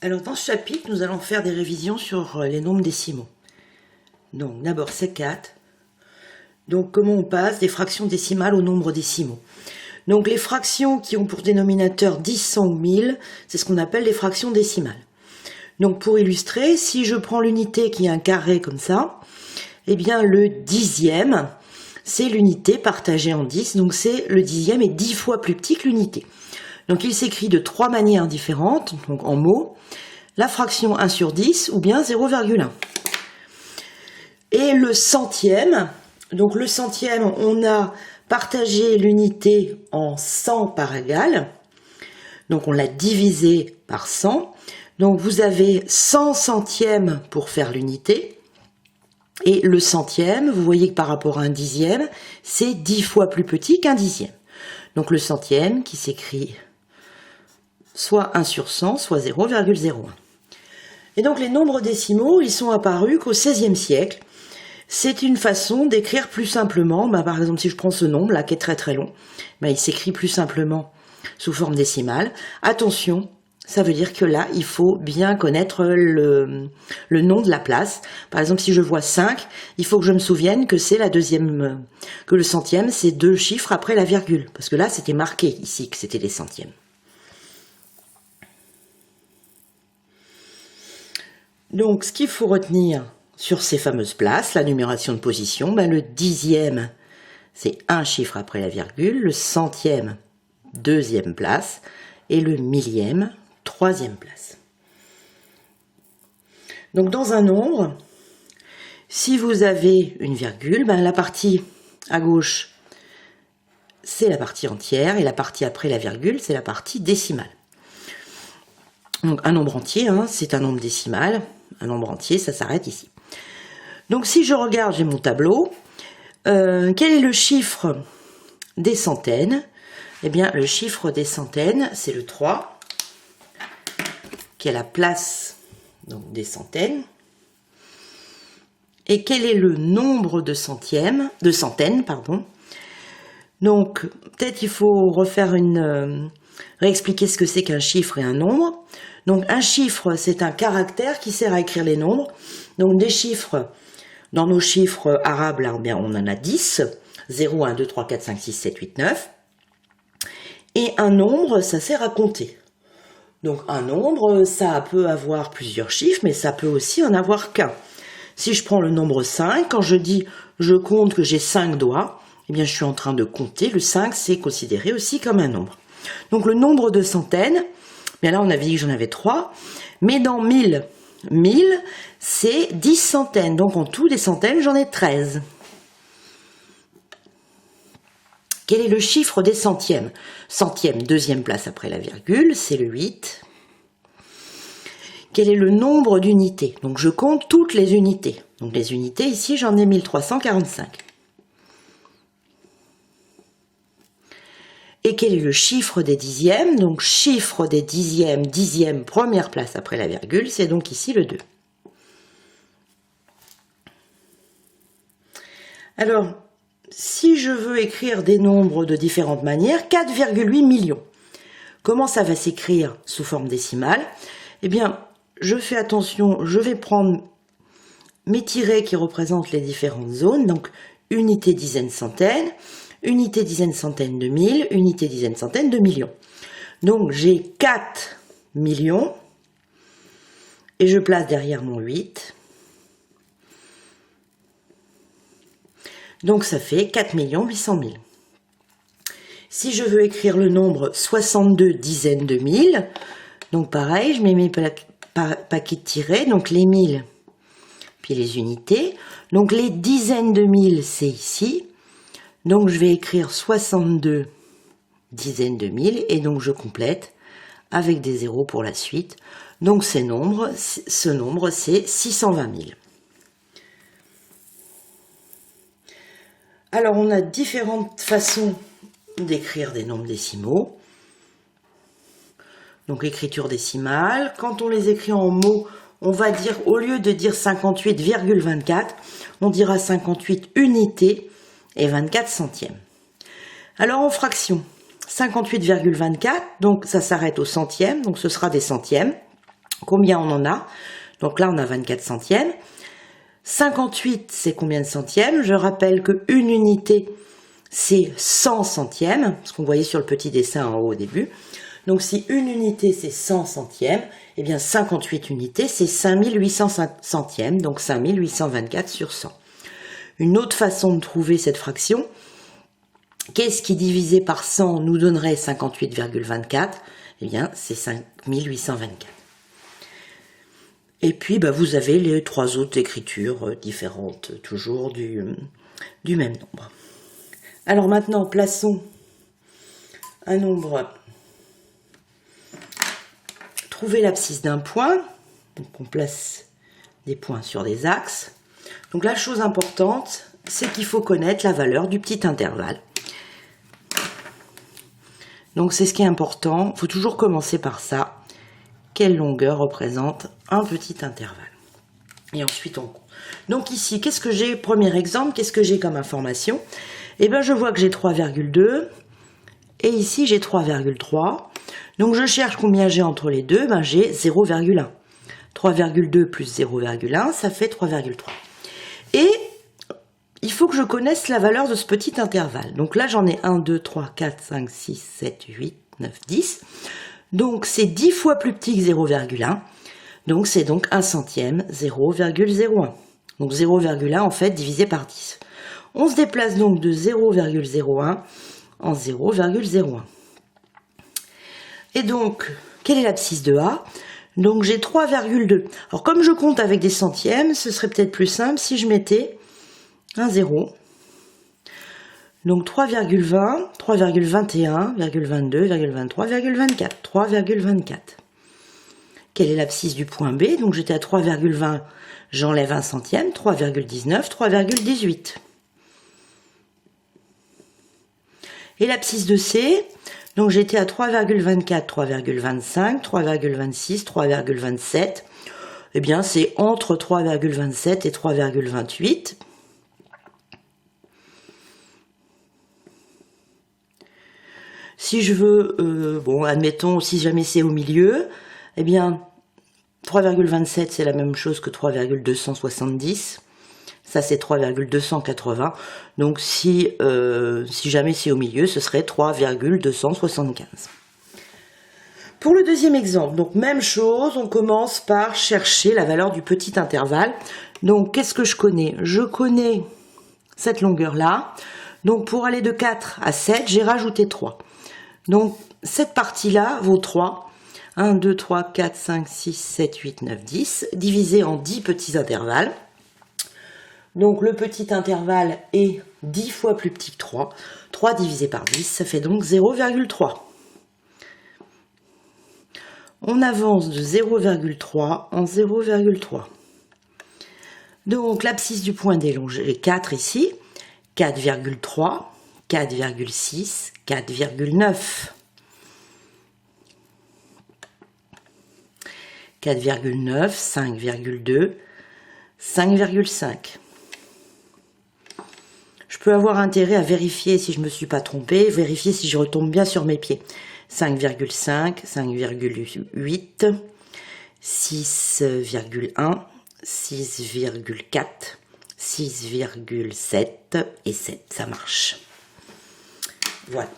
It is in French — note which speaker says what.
Speaker 1: Alors dans ce chapitre, nous allons faire des révisions sur les nombres décimaux. Donc d'abord c'est 4. Donc comment on passe des fractions décimales aux nombres décimaux. Donc les fractions qui ont pour dénominateur 10, 100 ou 1000, c'est ce qu'on appelle les fractions décimales. Donc pour illustrer, si je prends l'unité qui est un carré comme ça, eh bien le dixième, c'est l'unité partagée en 10, donc c'est le dixième est 10 fois plus petit que l'unité. Donc il s'écrit de 3 manières différentes, donc en mots, la fraction 1 sur 10 ou bien 0,1. Et le centième, donc le centième, on a partagé l'unité en 100 parts égales, donc on l'a divisé par 100, donc vous avez 100 centièmes pour faire l'unité, et le centième, vous voyez que par rapport à un dixième, c'est 10 fois plus petit qu'un dixième. Donc le centième qui s'écrit soit 1 sur 100, soit 0,01. Et donc les nombres décimaux, ils sont apparus qu'au XVIe siècle. C'est une façon d'écrire plus simplement. Par exemple, si je prends ce nombre là qui est très très long, il s'écrit plus simplement sous forme décimale. Attention, ça veut dire que là, il faut bien connaître le nom de la place. Par exemple, si je vois 5, il faut que je me souvienne que c'est la deuxième, que le centième, c'est 2 chiffres après la virgule. Parce que là, c'était marqué ici que c'était les centièmes. Donc, ce qu'il faut retenir sur ces fameuses places, la numération de position, le dixième, c'est un chiffre après la virgule, le centième, deuxième place, et le millième, troisième place. Donc, dans un nombre, si vous avez une virgule, la partie à gauche, c'est la partie entière, et la partie après la virgule, c'est la partie décimale. Donc, un nombre entier, c'est un nombre décimal. Un nombre entier, ça s'arrête ici. Donc si je regarde, j'ai mon tableau. Quel est le chiffre des centaines? Eh bien, le chiffre des centaines, c'est le 3, qui est la place donc, des centaines. Et quel est le nombre de centaines, Donc, peut-être il faut refaire réexpliquer ce que c'est qu'un chiffre et un nombre. Donc un chiffre, c'est un caractère qui sert à écrire les nombres. Donc des chiffres, dans nos chiffres arabes, là, on en a 10. 0, 1, 2, 3, 4, 5, 6, 7, 8, 9. Et un nombre, ça sert à compter. Donc un nombre, ça peut avoir plusieurs chiffres, mais ça peut aussi en avoir qu'un. Si je prends le nombre 5, quand je dis je compte que j'ai 5 doigts, eh bien je suis en train de compter. Le 5, c'est considéré aussi comme un nombre. Donc le nombre de centaines, mais là on avait dit que j'en avais 3, mais dans 1000, c'est 10 centaines, donc en tout des centaines j'en ai 13. Quel est le chiffre des centièmes? Centième, deuxième place après la virgule, c'est le 8. Quel est le nombre d'unités? Donc je compte toutes les unités. Donc les unités, ici j'en ai 1345. Et quel est le chiffre des dixièmes? Donc chiffre des dixièmes, dixième, première place après la virgule, c'est donc ici le 2. Alors, si je veux écrire des nombres de différentes manières, 4,8 millions. Comment ça va s'écrire sous forme décimale? Eh bien, je fais attention, je vais prendre mes tirets qui représentent les différentes zones, donc unité, dizaine, centaine, unité, dizaine, centaine de mille, unité, dizaine, centaine de millions. Donc j'ai 4 millions et je place derrière mon 8. Donc ça fait 4 800 000. Si je veux écrire le nombre 62 dizaines de mille, donc pareil, je mets mes paquets de tirets, donc les 1000, puis les unités. Donc les dizaines de mille, c'est ici. Donc je vais écrire 62 dizaines de mille et donc je complète avec des zéros pour la suite. Donc ce nombre c'est 620 000. Alors on a différentes façons d'écrire des nombres décimaux. Donc écriture décimale, quand on les écrit en mots, on va dire, au lieu de dire 58,24, on dira 58 unités et 24 centièmes. Alors en fraction, 58,24, donc ça s'arrête au centième, donc ce sera des centièmes. Combien on en a? Donc là, on a 24 centièmes. 58, c'est combien de centièmes? Je rappelle que une unité, c'est 100 centièmes, ce qu'on voyait sur le petit dessin en haut au début. Donc si une unité, c'est 100 centièmes, eh bien 58 unités, c'est 5800 centièmes, donc 5824 sur 100. Une autre façon de trouver cette fraction, qu'est-ce qui divisé par 100 nous donnerait 58,24? Eh bien, c'est 5824. Et puis, vous avez les trois autres écritures différentes, toujours du même nombre. Alors maintenant, plaçons un nombre. Trouver l'abscisse d'un point. Donc, on place des points sur des axes. Donc, la chose importante, c'est qu'il faut connaître la valeur du petit intervalle. Donc, c'est ce qui est important. Il faut toujours commencer par ça. Quelle longueur représente un petit intervalle? Et ensuite, on compte. Donc ici, qu'est-ce que j'ai? Premier exemple, qu'est-ce que j'ai comme information? Eh bien, je vois que j'ai 3,2. Et ici, j'ai 3,3. Donc, je cherche combien j'ai entre les deux. Ben, j'ai 0,1. 3,2 plus 0,1, ça fait 3,3. Et il faut que je connaisse la valeur de ce petit intervalle. Donc là, j'en ai 1, 2, 3, 4, 5, 6, 7, 8, 9, 10. Donc, c'est 10 fois plus petit que 0,1. Donc, c'est donc 1 centième, 0,01. Donc, 0,1, en fait, divisé par 10. On se déplace donc de 0,01 en 0,01. Et donc, quelle est l'abscisse de A? Donc, j'ai 3,2. Alors, comme je compte avec des centièmes, ce serait peut-être plus simple si je mettais un 0. Donc 3,20, 3,21, 22, 23, 24, 3,24. Quelle est l'abscisse du point B? Donc j'étais à 3,20, j'enlève 1 centième, 3,19, 3,18. Et l'abscisse de C, donc j'étais à 3,24, 3,25, 3,26, 3,27. Eh bien c'est entre 3,27 et 3,28. Si je veux, admettons, si jamais c'est au milieu, eh bien, 3,27, c'est la même chose que 3,270. Ça, c'est 3,280. Donc, si jamais c'est au milieu, ce serait 3,275. Pour le deuxième exemple, donc même chose, on commence par chercher la valeur du petit intervalle. Donc, qu'est-ce que je connais? Je connais cette longueur-là. Donc, pour aller de 4 à 7, j'ai rajouté 3. Donc, cette partie-là vaut 3. 1, 2, 3, 4, 5, 6, 7, 8, 9, 10, divisé en 10 petits intervalles. Donc, le petit intervalle est 10 fois plus petit que 3. 3 divisé par 10, ça fait donc 0,3. On avance de 0,3 en 0,3. Donc, l'abscisse du point D, j'ai 4 ici. 4,3, 4,6, 4,9. 4,9, 5,2, 5,5. Je peux avoir intérêt à vérifier si je ne me suis pas trompée, vérifier si je retombe bien sur mes pieds. 5,5, 5,8, 6,1, 6,4, 6,7 et 7. Ça marche. Voilà.